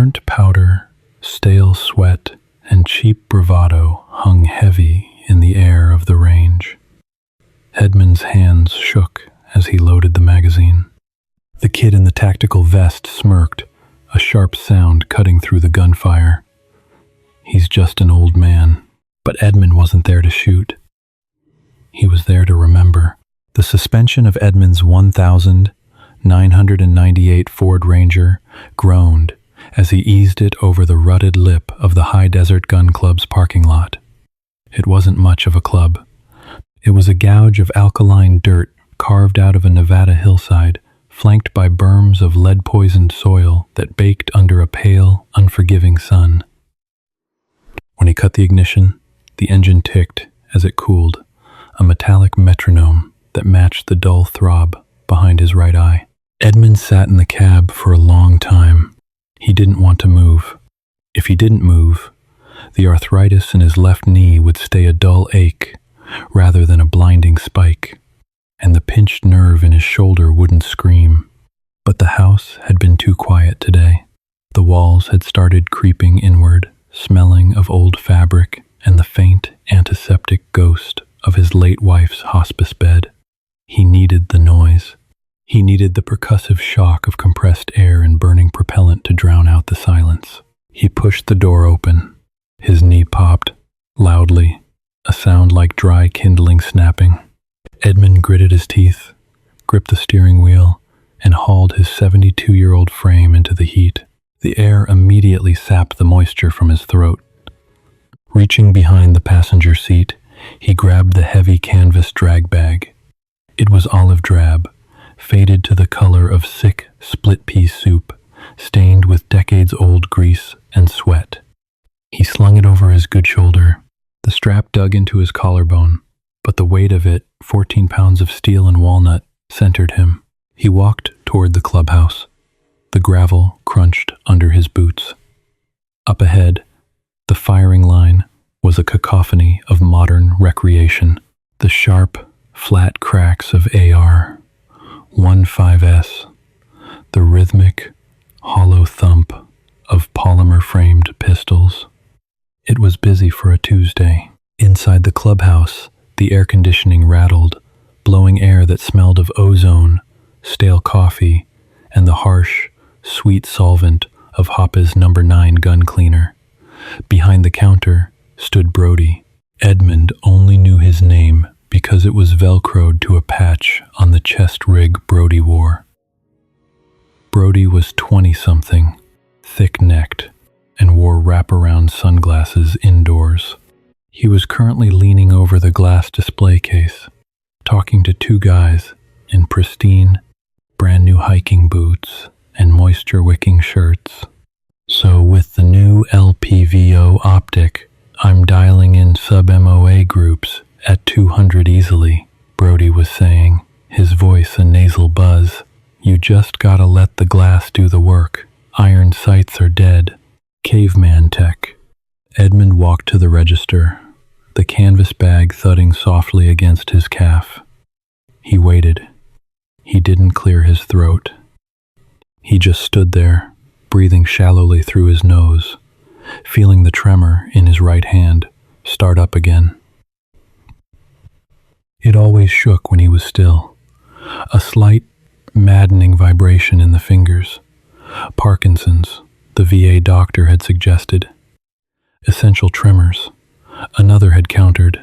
Burnt powder, stale sweat, and cheap bravado hung heavy in the air of the range. Edmund's hands shook as he loaded the magazine. The kid in the tactical vest smirked, a sharp sound cutting through the gunfire. He's just an old man, but Edmund wasn't there to shoot. He was there to remember. The suspension of Edmund's 1,998 Ford Ranger groaned as he eased it over the rutted lip of the High Desert Gun Club's parking lot. It wasn't much of a club. It was a gouge of alkaline dirt carved out of a Nevada hillside, flanked by berms of lead-poisoned soil that baked under a pale, unforgiving sun. When he cut the ignition, the engine ticked as it cooled, a metallic metronome that matched the dull throb behind his right eye. Edmund sat in the cab for a long time. He didn't want to move. If he didn't move, the arthritis in his left knee would stay a dull ache rather than a blinding spike, and the pinched nerve in his shoulder wouldn't scream. But the house had been too quiet today. The walls had started creeping inward, smelling of old fabric and the faint antiseptic ghost of his late wife's hospice bed. He needed the noise. He needed the percussive shock of compressed air and burning propellant to drown out the silence. He pushed the door open. His knee popped, loudly, a sound like dry kindling snapping. Edmund gritted his teeth, gripped the steering wheel, and hauled his 72-year-old frame into the heat. The air immediately sapped the moisture from his throat. Reaching behind the passenger seat, he grabbed the heavy canvas drag bag. It was olive drab, faded to the color of sick split-pea soup, stained with decades-old grease and sweat. He slung it over his good shoulder. The strap dug into his collarbone, but the weight of it, 14 pounds of steel and walnut, centered him. He walked toward the clubhouse. The gravel crunched under his boots. Up ahead, the firing line was a cacophony of modern recreation. The sharp, flat cracks of AR-15S, the rhythmic, hollow thump of polymer-framed pistols. It was busy for a Tuesday. Inside the clubhouse, the air conditioning rattled, blowing air that smelled of ozone, stale coffee, and the harsh, sweet solvent of Hoppe's No. 9 gun cleaner. Behind the counter stood Brody. Edmund only knew his name because it was velcroed to a patch on the chest rig Brody wore. Brody was 20-something, thick-necked, and wore wraparound sunglasses indoors. He was currently leaning over the glass display case, talking to two guys in pristine, brand-new hiking boots and moisture-wicking shirts. So with the new LPVO optic, I'm dialing in sub-MOA groups at 200 easily, Brody was saying, his voice a nasal buzz. You just gotta let the glass do the work. Iron sights are dead. Caveman tech. Edmund walked to the register, the canvas bag thudding softly against his calf. He waited. He didn't clear his throat. He just stood there, breathing shallowly through his nose, feeling the tremor in his right hand start up again. It always shook when he was still, a slight, maddening vibration in the fingers. Parkinson's, the VA doctor had suggested. Essential tremors, another had countered.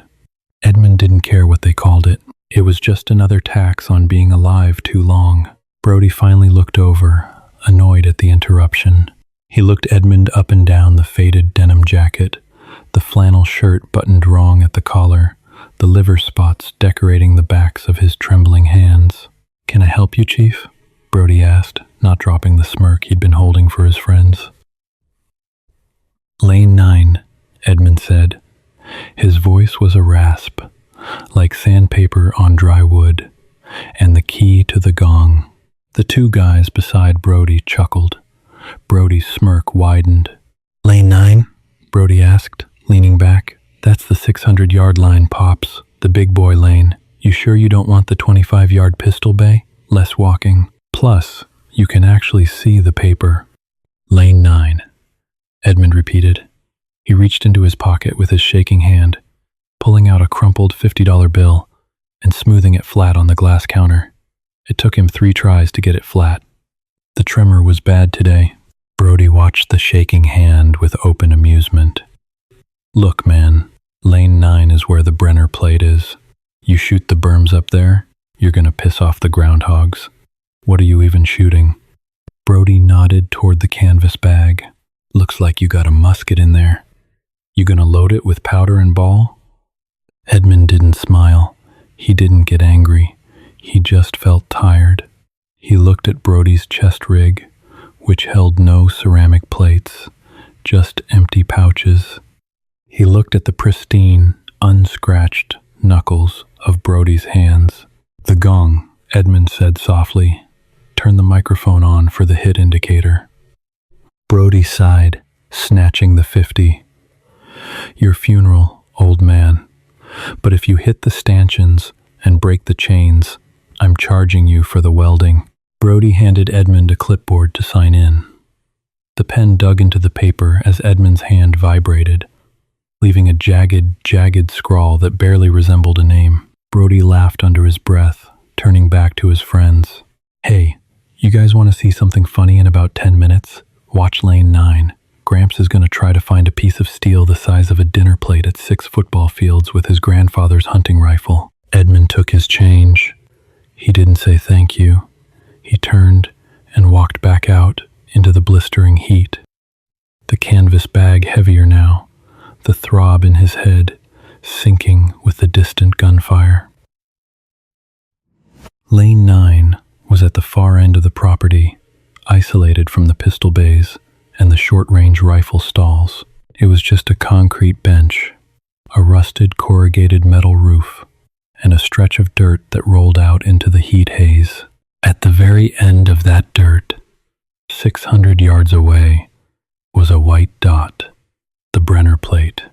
Edmund didn't care what they called it. It was just another tax on being alive too long. Brody finally looked over, annoyed at the interruption. He looked Edmund up and down the faded denim jacket, the flannel shirt buttoned wrong at the collar, the liver spots decorating the backs of his trembling hands. "Can I help you, Chief?" Brody asked, not dropping the smirk he'd been holding for his friends. "Lane 9, Edmund said. His voice was a rasp, like sandpaper on dry wood, and the key to the gong. The two guys beside Brody chuckled. Brody's smirk widened. "Lane 9? Brody asked, leaning back. "That's the 600-yard line, Pops, the big boy lane. You sure you don't want the 25-yard pistol bay? Less walking. Plus, you can actually see the paper." "Lane 9, Edmund repeated. He reached into his pocket with his shaking hand, pulling out a crumpled $50 bill and smoothing it flat on the glass counter. It took him 3 tries to get it flat. The tremor was bad today. Brody watched the shaking hand with open amusement. Look, man, Lane 9 is where the Brenner plate is. You shoot the berms up there, you're gonna piss off the groundhogs. What are you even shooting? Brody nodded toward the canvas bag. Looks like you got a musket in there. You gonna load it with powder and ball? Edmund didn't smile. He didn't get angry. He just felt tired. He looked at Brody's chest rig, which held no ceramic plates, just empty pouches. He looked at the pristine, unscratched knuckles of Brody's hands. The gong, Edmund said softly. Turn the microphone on for the hit indicator. Brody sighed, snatching the 50. Your funeral, old man. But if you hit the stanchions and break the chains, I'm charging you for the welding. Brody handed Edmund a clipboard to sign in. The pen dug into the paper as Edmund's hand vibrated, leaving a jagged scrawl that barely resembled a name. Brody laughed under his breath, turning back to his friends. Hey, you guys want to see something funny in about 10 minutes? Watch Lane 9. Gramps is going to try to find a piece of steel the size of a dinner plate at 6 football fields with his grandfather's hunting rifle. Edmund took his change. He didn't say thank you. He turned and walked back out into the blistering heat. The canvas bag heavier now, the throb in his head sinking with the distant gunfire. Lane 9 was at the far end of the property, isolated from the pistol bays and the short-range rifle stalls. It was just a concrete bench, a rusted corrugated metal roof, and a stretch of dirt that rolled out into the heat haze. At the very end of that dirt, 600 yards away, was a white dot, the Brenner plate.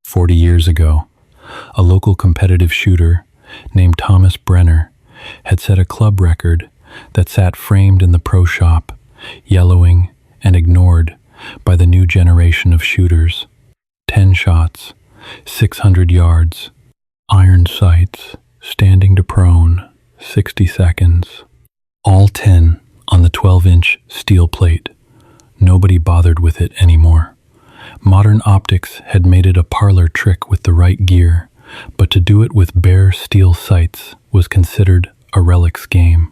40 years ago, a local competitive shooter named Thomas Brenner had set a club record that sat framed in the pro shop, yellowing and ignored by the new generation of shooters. 10 shots, 600 yards, iron sights, standing to prone, 60 seconds. All 10 on the 12-inch steel plate. Nobody bothered with it anymore. Modern optics had made it a parlor trick with the right gear, but to do it with bare steel sights was considered a relics game.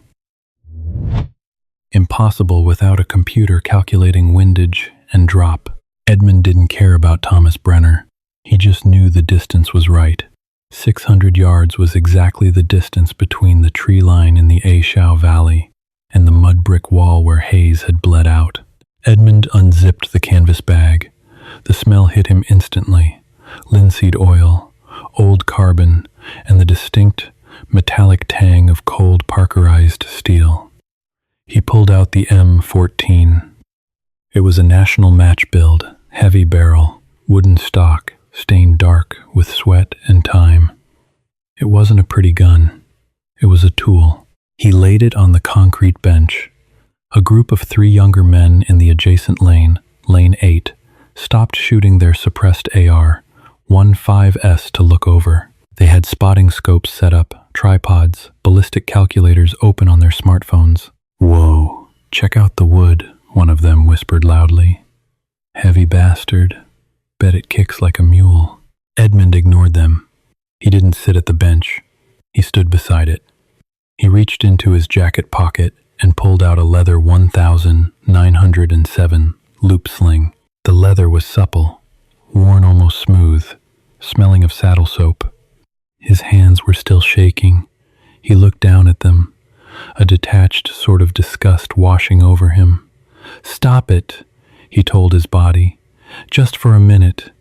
Impossible without a computer calculating windage and drop. Edmund didn't care about Thomas Brenner. He just knew the distance was right. 600 yards was exactly the distance between the tree line in the A Shao Valley and the mud brick wall where haze had bled out. Edmund unzipped the canvas bag. The smell hit him instantly. Linseed oil, old carbon, and the distinct metallic tang of cold parkerized steel. He pulled out the M14. It was a national match build, heavy barrel, wooden stock, stained dark with sweat and time. It wasn't a pretty gun. It was a tool. He laid it on the concrete bench. A group of 3 younger men in the adjacent lane, Lane 8, stopped shooting their suppressed AR, 15S to look over. They had spotting scopes set up, tripods, ballistic calculators open on their smartphones. Whoa, check out the wood, one of them whispered loudly. Heavy bastard. Bet it kicks like a mule. Edmund ignored them. He didn't sit at the bench. He stood beside it. He reached into his jacket pocket and pulled out a leather 1907 loop sling. The leather was supple, worn almost smooth, smelling of saddle soap. His hands were still shaking. He looked down at them, a detached sort of disgust washing over him. Stop it, he told his body. Just for a minute.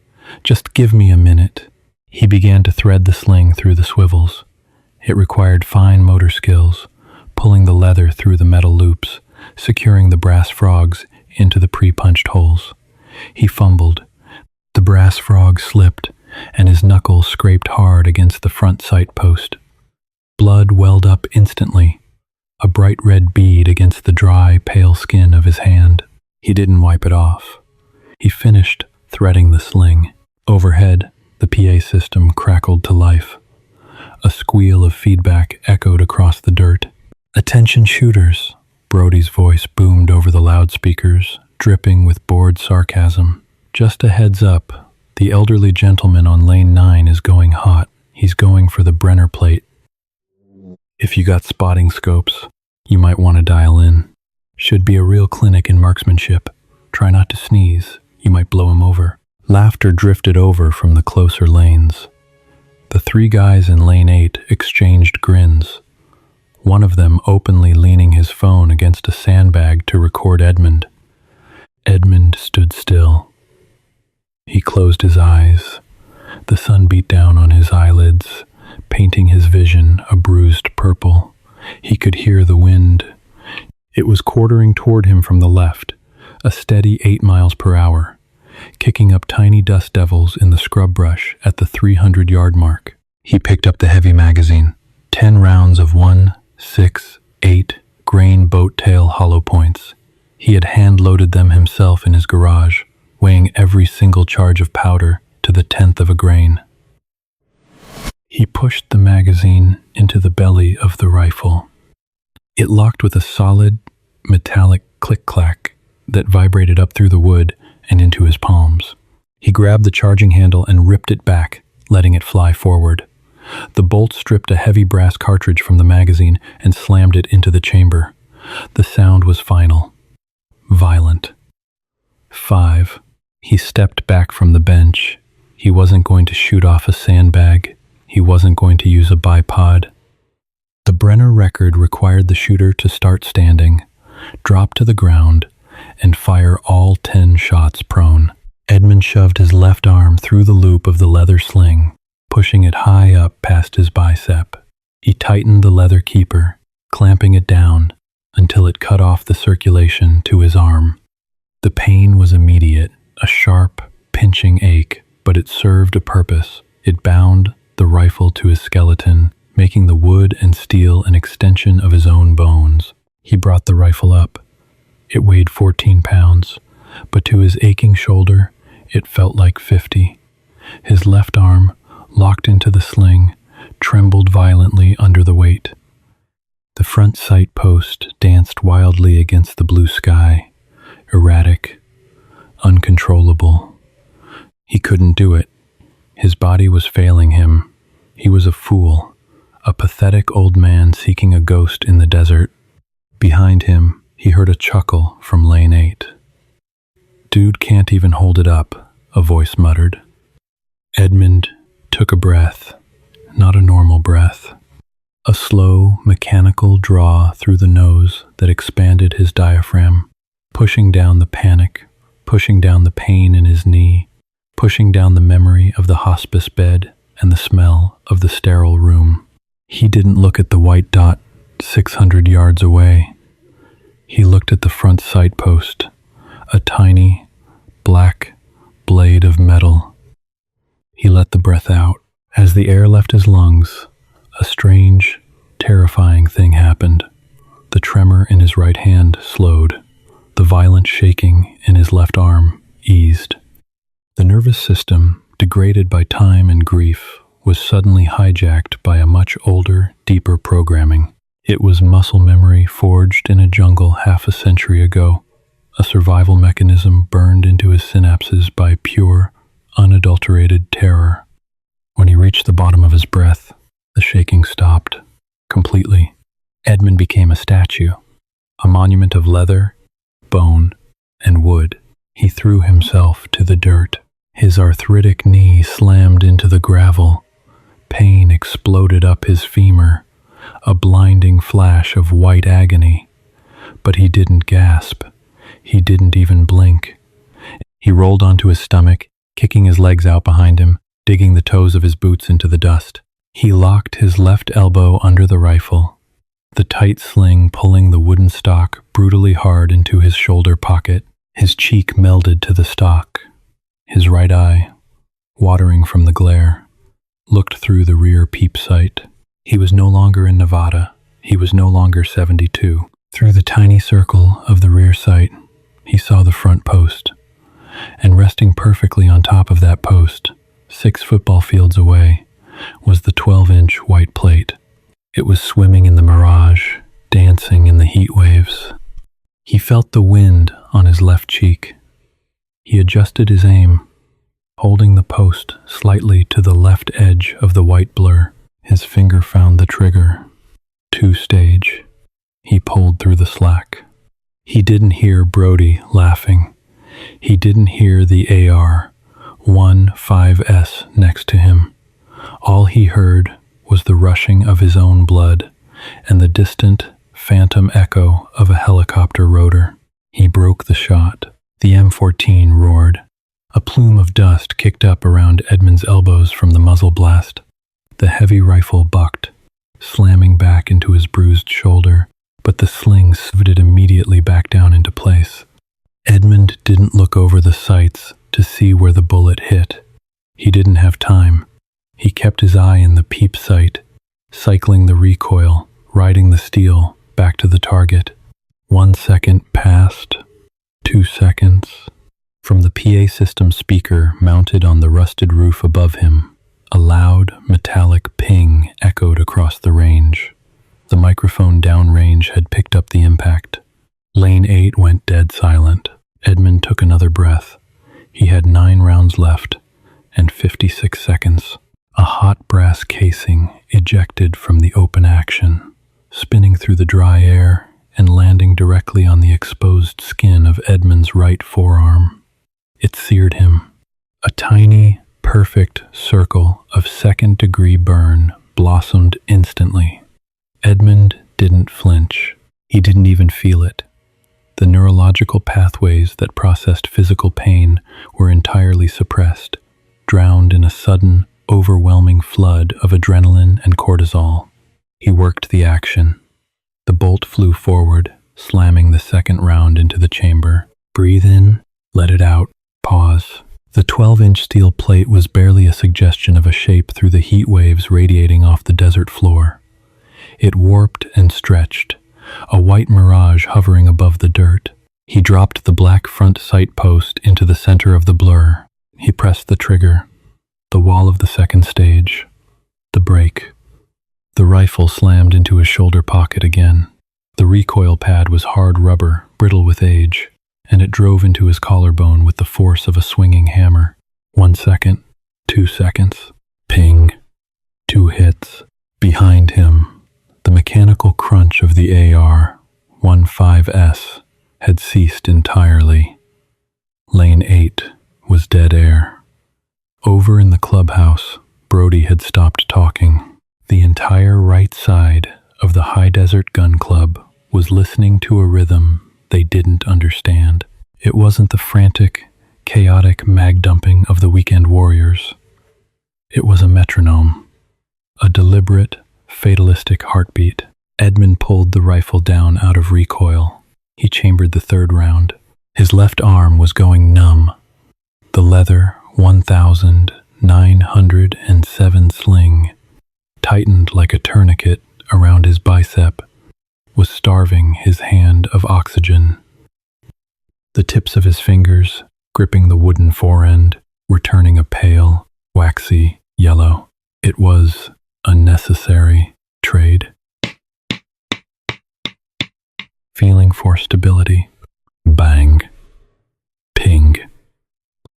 Just give me a minute. He began to thread the sling through the swivels. It required fine motor skills, pulling the leather through the metal loops, securing the brass frogs into the pre-punched holes. He fumbled. The brass frog slipped, and his knuckles scraped hard against the front sight post. Blood welled up instantly, a bright red bead against the dry, pale skin of his hand. He didn't wipe it off. He finished threading the sling. Overhead, the PA system crackled to life. A squeal of feedback echoed across the dirt. "Attention shooters," Brody's voice boomed over the loudspeakers, dripping with bored sarcasm. "Just a heads up, the elderly gentleman on lane 9 is going hot. He's going for the Brenner plate. If you got spotting scopes, you might want to dial in. Should be a real clinic in marksmanship. Try not to sneeze, you might blow him over." Laughter drifted over from the closer lanes. The three guys in lane 8 exchanged grins, one of them openly leaning his phone against a sandbag to record Edmund. Edmund stood still. He closed his eyes. The sun beat down on his eyelids, painting his vision a bruised purple. He could hear the wind. It was quartering toward him from the left, a steady 8 miles per hour, kicking up tiny dust devils in the scrub brush at the 300-yard mark. He picked up the heavy magazine, 10 rounds of 1.68 grain boat-tail hollow points. He had hand-loaded them himself in his garage, weighing every single charge of powder to the 1/10 of a grain. He pushed the magazine into the belly of the rifle. It locked with a solid, metallic click-clack that vibrated up through the wood and into his palms. He grabbed the charging handle and ripped it back, letting it fly forward. The bolt stripped a heavy brass cartridge from the magazine and slammed it into the chamber. The sound was final, violent. 5. He stepped back from the bench. He wasn't going to shoot off a sandbag. He wasn't going to use a bipod. The Brenner record required the shooter to start standing, drop to the ground, and fire all 10 shots prone. Edmund shoved his left arm through the loop of the leather sling, pushing it high up past his bicep. He tightened the leather keeper, clamping it down until it cut off the circulation to his arm. The pain was immediate, a sharp, pinching ache, but it served a purpose. It bound the rifle to his skeleton, making the wood and steel an extension of his own bones. He brought the rifle up. It weighed 14 pounds, but to his aching shoulder, it felt like 50. His left arm, locked into the sling, trembled violently under the weight. The front sight post danced wildly against the blue sky, erratic, uncontrollable. He couldn't do it. His body was failing him. He was a fool, a pathetic old man seeking a ghost in the desert. Behind him, he heard a chuckle from lane 8. "Dude can't even hold it up," a voice muttered. Edmund took a breath, not a normal breath. A slow, mechanical draw through the nose that expanded his diaphragm, pushing down the panic, pushing down the pain in his knee, pushing down the memory of the hospice bed and the smell of the sterile room. He didn't look at the white dot 600 yards away. He looked at the front sight post, a tiny, black blade of metal. He let the breath out. As the air left his lungs, a strange, terrifying thing happened. The tremor in his right hand slowed. The violent shaking in his left arm eased. The nervous system, degraded by time and grief, was suddenly hijacked by a much older, deeper programming. It was muscle memory forged in a jungle half a century ago, a survival mechanism burned into his synapses by pure, unadulterated terror. When he reached the bottom of his breath, the shaking stopped, completely. Edmund became a statue, a monument of leather, bone, and wood. He threw himself to the dirt. His arthritic knee slammed into the gravel. Pain exploded up his femur, a blinding flash of white agony. But he didn't gasp. He didn't even blink. He rolled onto his stomach, kicking his legs out behind him, digging the toes of his boots into the dust. He locked his left elbow under the rifle, the tight sling pulling the wooden stock brutally hard into his shoulder pocket. His cheek melded to the stock. His right eye, watering from the glare, looked through the rear peep sight. He was no longer in Nevada. He was no longer 72. Through the tiny circle of the rear sight, he saw the front post, and Resting perfectly on top of that post, 6 football fields away, was the 12-inch white plate. It was swimming in the mirage, dancing in the heat waves. He felt the wind on his left cheek. He adjusted his aim, holding the post slightly to the left edge of the white blur. His finger found the trigger. 2-stage. He pulled through the slack. He didn't hear Brody laughing. He didn't hear the AR-15S next to him. All he heard was the rushing of his own blood and the distant, phantom echo of a helicopter rotor. He broke the shot. The M14 roared. A plume of dust kicked up around Edmund's elbows from the muzzle blast. The heavy rifle bucked, slamming back into his bruised shoulder, but the sling slid immediately back down into place. Edmund didn't look over the sights to see where the bullet hit. He didn't have time. He kept his eye in the peep sight, cycling the recoil, riding the steel back to the target. 1 second passed. 2 seconds. From the PA system speaker mounted on the rusted roof above him, a loud, metallic ping echoed across the range. The microphone downrange had picked up the impact. Lane 8 went dead silent. Edmund took another breath. He had 9 rounds left, and 56 seconds. A hot brass casing ejected from the open action, spinning through the dry air and landing directly on the exposed skin of Edmund's right forearm. It seared him. A tiny, perfect circle of second-degree burn blossomed instantly. Edmund didn't flinch. He didn't even feel it. The neurological pathways that processed physical pain were entirely suppressed, drowned in a sudden, overwhelming flood of adrenaline and cortisol. He worked the action. The bolt flew forward, slamming the second round into the chamber. Breathe in, let it out, pause. The 12-inch steel plate was barely a suggestion of a shape through the heat waves radiating off the desert floor. It warped and stretched, a white mirage hovering above the dirt. He dropped the black front sight post into the center of the blur. He pressed the trigger. The wall of the second stage. The brake. The rifle slammed into his shoulder pocket again. The recoil pad was hard rubber, brittle with age, and it drove into his collarbone with the force of a swinging hammer. 1 second, 2 seconds, ping, 2 hits. Behind him, the mechanical crunch of the AR-15S had ceased entirely. Lane 8 was dead air. Over in the clubhouse, Brody had stopped talking. The entire right side of the High Desert Gun Club was listening to a rhythm they didn't understand. It wasn't the frantic, chaotic mag-dumping of the weekend warriors. It was a metronome, a deliberate, fatalistic heartbeat. Edmund pulled the rifle down out of recoil. He chambered the 3rd round. His left arm was going numb. The leather 1907 sling, tightened like a tourniquet around his bicep, was starving his hand of oxygen. The tips of his fingers, gripping the wooden forend, were turning a pale, waxy yellow. It was a necessary trade. Feeling for stability. Bang. Ping.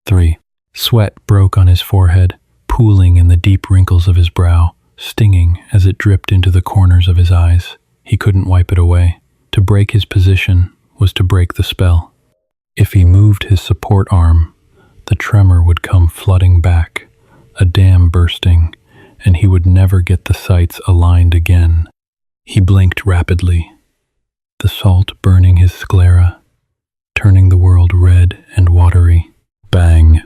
3. Sweat broke on his forehead, pooling in the deep wrinkles of his brow, stinging as it dripped into the corners of his eyes. He couldn't wipe it away. To break his position was to break the spell. If he moved his support arm, the tremor would come flooding back, a dam bursting, and he would never get the sights aligned again. He blinked rapidly, the salt burning his sclera, turning the world red and watery. Bang.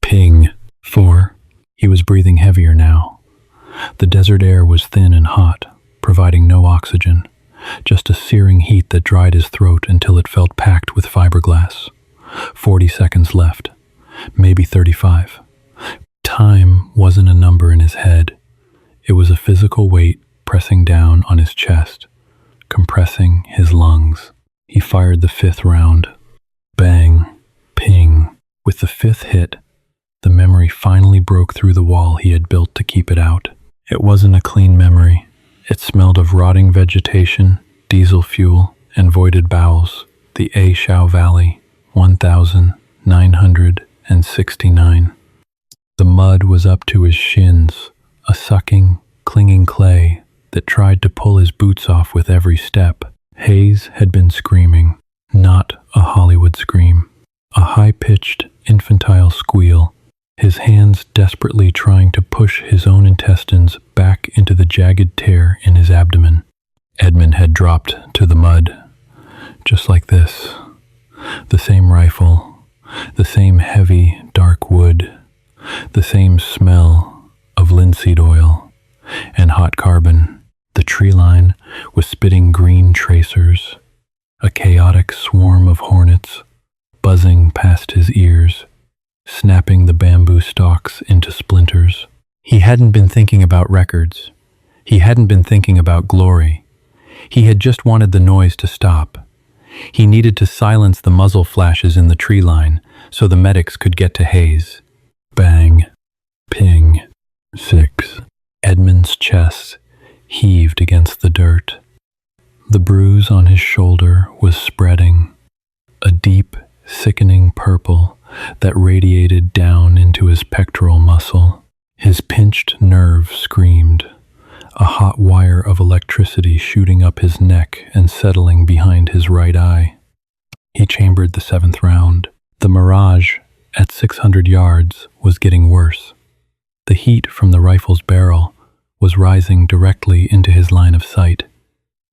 Ping. 4. He was breathing heavier now. The desert air was thin and hot, providing no oxygen, just a searing heat that dried his throat until it felt packed with fiberglass. 40 seconds left, maybe 35. Time wasn't a number in his head. It was a physical weight pressing down on his chest, compressing his lungs. He fired the 5th round. Bang, ping. With the fifth hit, the memory finally broke through the wall he had built to keep it out. It wasn't a clean memory. It smelled of rotting vegetation, diesel fuel, and voided bowels. The A Shao Valley, 1969. The mud was up to his shins, a sucking, clinging clay that tried to pull his boots off with every step. Hayes had been screaming, not a Hollywood scream, a high-pitched, infantile squeal, his hands desperately trying to push his own intestines back into the jagged tear in his abdomen. Edmund had dropped to the mud, just like this. The same rifle, the same heavy, dark wood, the same smell of linseed oil and hot carbon. The tree line was spitting green tracers, a chaotic swarm of hornets buzzing past his ears, snapping the bamboo stalks into splinters. He hadn't been thinking about records. He hadn't been thinking about glory. He had just wanted the noise to stop. He needed to silence the muzzle flashes in the tree line so the medics could get to Hayes. Bang. Ping. 6. Edmund's chest heaved against the dirt. The bruise on his shoulder was spreading, a deep, sickening purple that radiated down into his pectoral muscle. His pinched nerve screamed, a hot wire of electricity shooting up his neck and settling behind his right eye. He chambered the 7th round. The mirage, at 600 yards, was getting worse. The heat from the rifle's barrel was rising directly into his line of sight,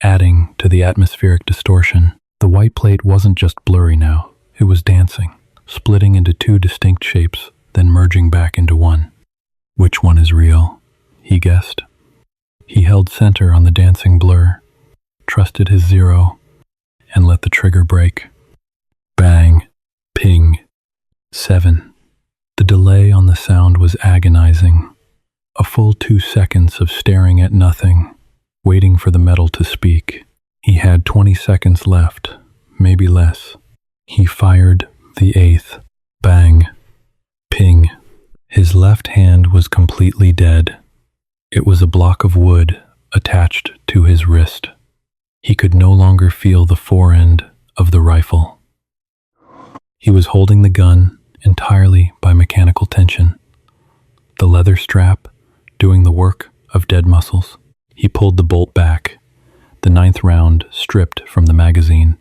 adding to the atmospheric distortion. The white plate wasn't just blurry now, it was dancing, splitting into 2 distinct shapes, then merging back into one. Which one is real? He guessed. He held center on the dancing blur, trusted his 0, and let the trigger break. Bang. Ping. 7. The delay on the sound was agonizing. A full 2 seconds of staring at nothing, waiting for the metal to speak. He had 20 seconds left, maybe less. He fired the 8th. Bang. Ping. His left hand was completely dead. It was a block of wood attached to his wrist. He could no longer feel the forend of the rifle. He was holding the gun entirely by mechanical tension, the leather strap doing the work of dead muscles. He pulled the bolt back, the 9th round stripped from the magazine,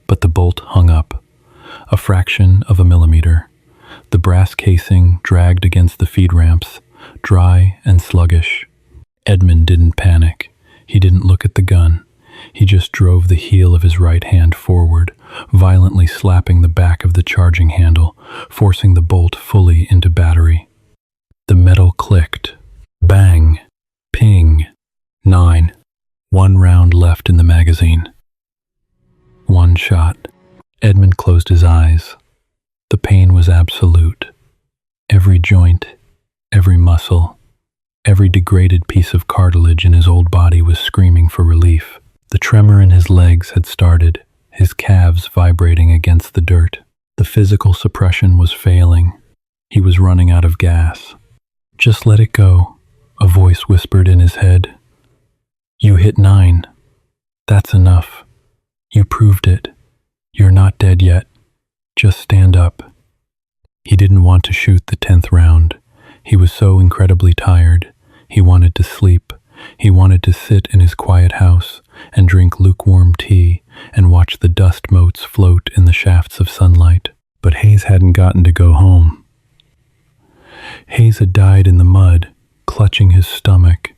but the bolt hung up, a fraction of a millimeter. The brass casing dragged against the feed ramps, dry and sluggish. Edmund didn't panic. He didn't look at the gun. He just drove the heel of his right hand forward, violently slapping the back of the charging handle, forcing the bolt fully into battery. The metal clicked. Bang. Ping. 9. 1 round left in the magazine. 1 shot. Edmund closed his eyes. The pain was absolute. Every joint, every muscle, every degraded piece of cartilage in his old body was screaming for relief. The tremor in his legs had started, his calves vibrating against the dirt. The physical suppression was failing. He was running out of gas. Just let it go, a voice whispered in his head. You hit 9. That's enough. You proved it. You're not dead yet. Just stand up. He didn't want to shoot the 10th round. He was so incredibly tired. He wanted to sleep. He wanted to sit in his quiet house and drink lukewarm tea and watch the dust motes float in the shafts of sunlight. But Hayes hadn't gotten to go home. Hayes had died in the mud, clutching his stomach,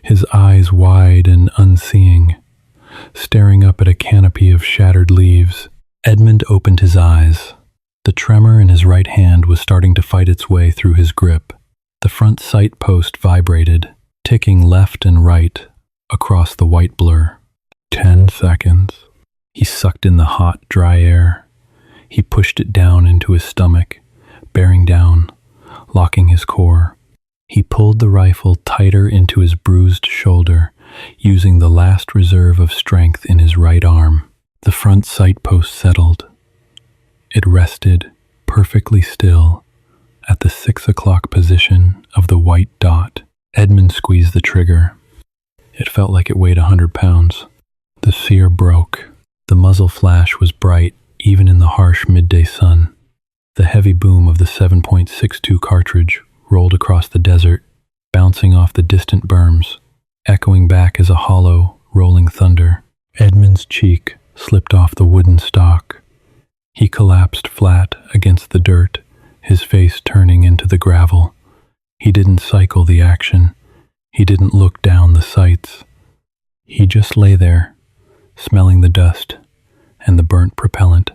his eyes wide and unseeing, staring up at a canopy of shattered leaves. Edmund opened his eyes. The tremor in his right hand was starting to fight its way through his grip. The front sight post vibrated, ticking left and right across the white blur. 10 seconds. He sucked in the hot, dry air. He pushed it down into his stomach, bearing down, locking his core. He pulled the rifle tighter into his bruised shoulder, using the last reserve of strength in his right arm. The front sight post settled. It rested perfectly still at the 6 o'clock position of the white dot. Edmund squeezed the trigger. It felt like it weighed 100 pounds. The sear broke. The muzzle flash was bright, even in the harsh midday sun. The heavy boom of the 7.62 cartridge rolled across the desert, bouncing off the distant berms, echoing back as a hollow, rolling thunder. Edmund's cheek slipped off the wooden stock. He collapsed flat against the dirt, his face turning into the gravel. He didn't cycle the action. He didn't look down the sights. He just lay there, smelling the dust and the burnt propellant,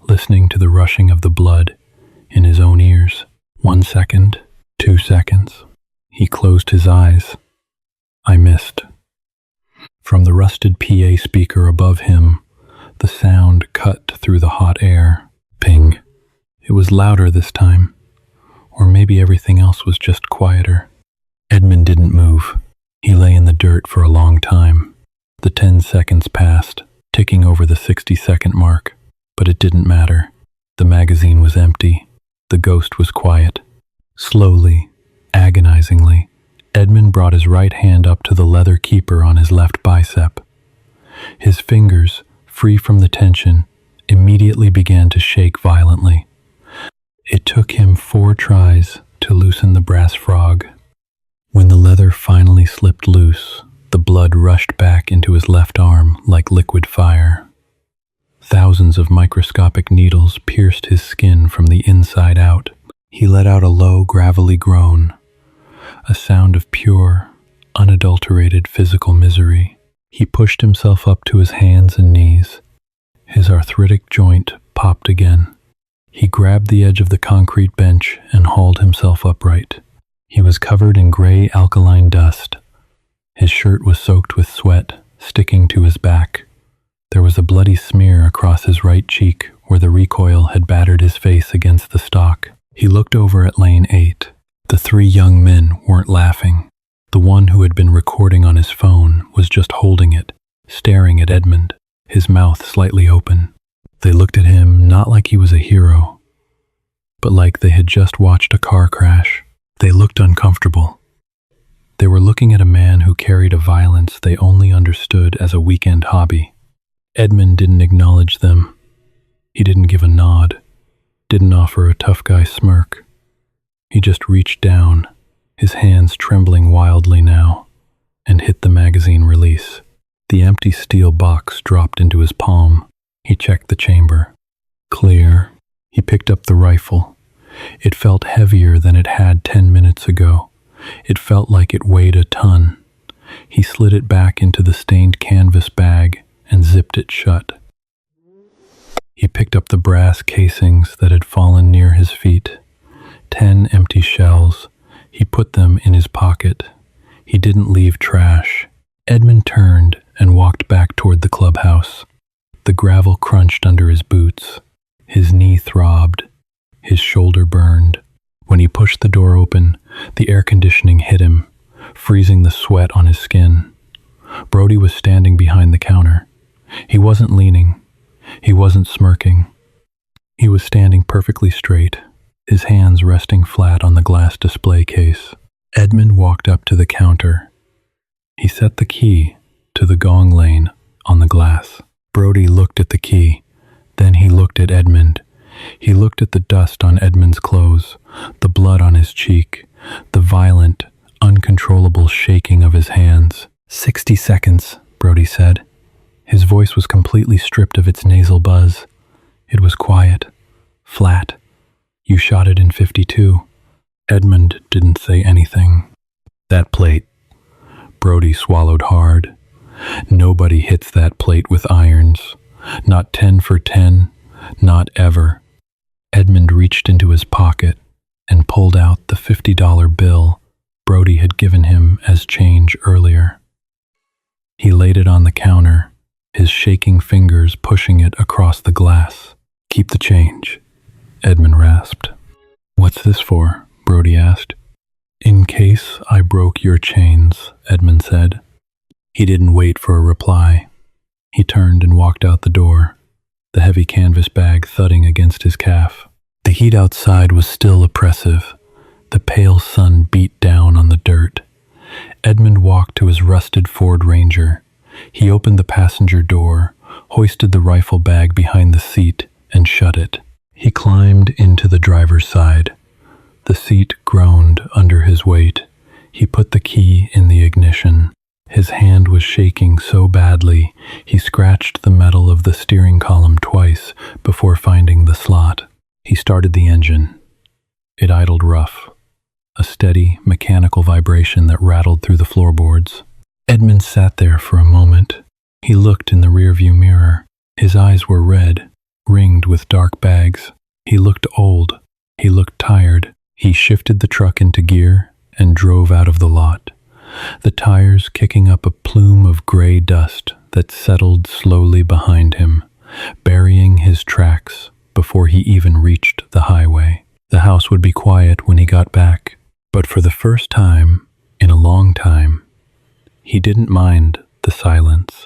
listening to the rushing of the blood in his own ears. 1 second, 2 seconds. He closed his eyes. I missed. From the rusted PA speaker above him, the sound cut through the hot air. Ping. It was louder this time. Or maybe everything else was just quieter. Edmund didn't move. He lay in the dirt for a long time. The 10 seconds passed, ticking over the 60-second mark, but it didn't matter. The magazine was empty. The ghost was quiet. Slowly, agonizingly, Edmund brought his right hand up to the leather keeper on his left bicep. His fingers, free from the tension, immediately began to shake violently. It took him 4 tries to loosen the brass frog. When the leather finally slipped loose, the blood rushed back into his left arm like liquid fire. Thousands of microscopic needles pierced his skin from the inside out. He let out a low, gravelly groan, a sound of pure, unadulterated physical misery. He pushed himself up to his hands and knees. His arthritic joint popped again. He grabbed the edge of the concrete bench and hauled himself upright. He was covered in gray alkaline dust. His shirt was soaked with sweat, sticking to his back. There was a bloody smear across his right cheek where the recoil had battered his face against the stock. He looked over at lane 8. The 3 young men weren't laughing. The one who had been recording on his phone was just holding it, staring at Edmund, his mouth slightly open. They looked at him not like he was a hero, but like they had just watched a car crash. They looked uncomfortable. They were looking at a man who carried a violence they only understood as a weekend hobby. Edmund didn't acknowledge them. He didn't give a nod, didn't offer a tough guy smirk. He just reached down, his hands trembling wildly now, and hit the magazine release. The empty steel box dropped into his palm. He checked the chamber. Clear. He picked up the rifle. It felt heavier than it had 10 minutes ago. It felt like it weighed a ton. He slid it back into the stained canvas bag and zipped it shut. He picked up the brass casings that had fallen near his feet. 10 empty shells. He put them in his pocket. He didn't leave trash. Edmund turned and walked back toward the clubhouse. The gravel crunched under his boots. His knee throbbed. His shoulder burned. When he pushed the door open, the air conditioning hit him, freezing the sweat on his skin. Brody was standing behind the counter. He wasn't leaning. He wasn't smirking. He was standing perfectly straight, his hands resting flat on the glass display case. Edmund walked up to the counter. He set the key to the gong lane on the glass. Brody looked at the key. Then he looked at Edmund. He looked at the dust on Edmund's clothes, the blood on his cheek, the violent, uncontrollable shaking of his hands. 60 seconds, Brody said. His voice was completely stripped of its nasal buzz. It was quiet, flat. You shot it in 52. Edmund didn't say anything. That plate. Brody swallowed hard. Nobody hits that plate with irons. Not 10 for 10. Not ever. Edmund reached into his pocket and pulled out the $50 bill Brody had given him as change earlier. He laid it on the counter, his shaking fingers pushing it across the glass. Keep the change, Edmund rasped. What's this for? Brody asked. In case I broke your chains, Edmund said. He didn't wait for a reply. He turned and walked out the door, the heavy canvas bag thudding against his calf. The heat outside was still oppressive. The pale sun beat down on the dirt. Edmund walked to his rusted Ford Ranger. He opened the passenger door, hoisted the rifle bag behind the seat, and shut it. He climbed into the driver's side. The seat groaned under his weight. He put the key in the ignition. His hand was shaking so badly, he scratched the metal of the steering column twice before finding the slot. He started the engine. It idled rough, a steady, mechanical vibration that rattled through the floorboards. Edmund sat there for a moment. He looked in the rearview mirror. His eyes were red, ringed with dark bags. He looked old. He looked tired. He shifted the truck into gear and drove out of the lot, the tires kicking up a plume of gray dust that settled slowly behind him, burying his tracks before he even reached the highway. The house would be quiet when he got back, but for the first time in a long time, he didn't mind the silence.